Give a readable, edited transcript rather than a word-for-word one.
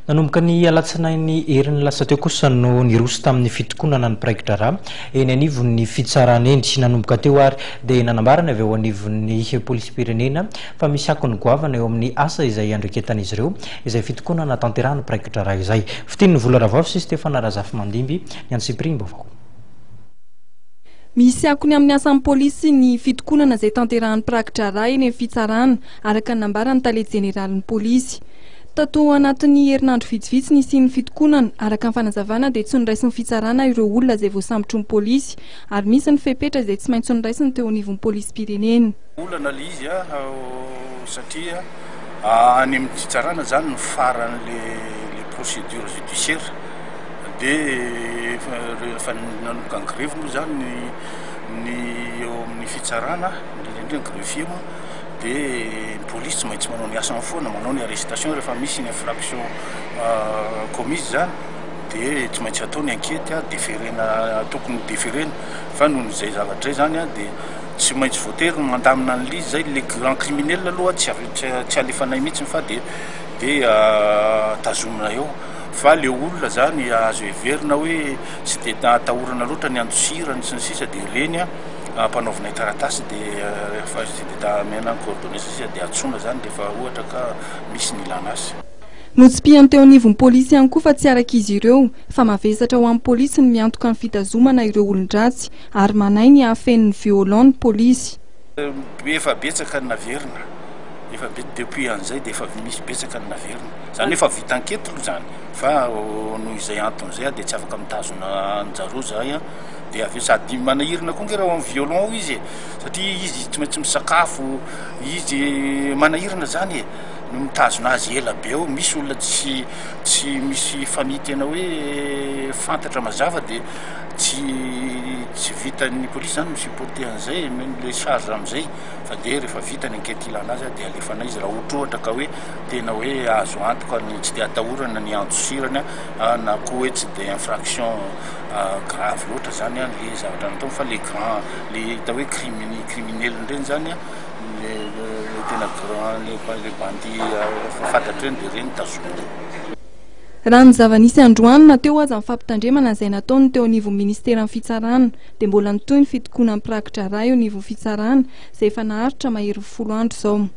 Nanomboka ny alatsinainy herin'ny lasa teo kosa no niroso tamin'ny fitrokonana ny praikitra rà eny anivon'ny fitsarana eny. Nanomboka teo ary dia nanambarana avy eo anivon'ny polisy-pirenena fa misy akony goavana eo amin'ny asa izay andreketan'izy ireo izay fitokonana tanterahany praikitra rà izay. Fitenin'ny Vola Ravavo sy Stefana Razafy Mandimby ny Antsipiringy vaovao. Misy akony amin'ny asan'ny polisy ny fitokonana izay tanterahan'ny praikitra rà eny amin'ny fitsarana araka ny nambarany taleha jeneralin'ny polisy. Tato anatin'ny herinandro vitsivitsy nisian'ny fitokonana araka ny fanazavana dia tsy niraisin'ny fitsarana ireo olona izay voasambotry ny polisy ary misy ny fepetra izay tsy maintsy niraisiny teo anivon'ny polisy-pirenena. Olana le izy satria any amin'ny fitsarana zany ny faran'le procédure judiciaire dia rehefa nanomboka ny grevy moa zany ny eo amin'ny fitsarana ny greffier moa dia polisy tsy maintsy manao ny asany foana, manao ny arrestation rehefa misy ny infraction commise zany dia tsy maintsy atao ny enquête déférena tokony déférena fa noho izay zavatra zany dia tsy maintsy voatery mandamina an'le zay le grand criminel aloha tsy alefanay mihitsy fa dia tazomina eo fa le olona zany azo heverina hoe tsy dia atahorana loatra ny andosirany sy ny sisa dia ireny mpanaovina taratasy dia rehefa mena ny coordonnées sisa dia atsona zany rehefa ohatra ka misy ny ilana azy. Notsim-pihany teo anivon'ny polisy ihany koa fa tsy araka izy ireo fa mavesatra ho amin'ny polisy ny miantoka ny fitazomana ireo olon-dratsy ary manay ny hahafen'ny violon ny polisy. Efa betsaka ny naverina, efa depuis an'izay dia efa misy betsaka ny naverina zany efa vita enquête aloha zany fa noho izay anton'izay dia tsy afaka mitazona anjaro zay dia avy sady manahirina koa nge raha amin'ny violon izy satria izy tsy maintsy misakafo izy manahirina zany no mitazona azy ela be eo. Misy olona tsy misy famille tena hoe fantatra mazava dia tsy vitan'ny polisy zany misupporter an'izay le charge amin'izay fa dia rehefa vita ny enquête ilana azy dia alefana izy raha ohatra ka hoe tena hoe azo antoka ny tsy dia atahorana ny andosirana na koa hoe tsy dia infraction grave loatra zany le zavatra natao fa le grand le atao hoe criminel ireny zany le tena grand le bandi fantatra reny dia reny tazomina. Raha ny zava-nisy androany teo aza ny fampitandremana izay nataony teo anivon'ny ministeran'ny fitsarana dia mbola nitohy ny fitokonan'ny praikitra rà eo anivon'ny fitsarana izay efa naharitra mahery 10 andro izao.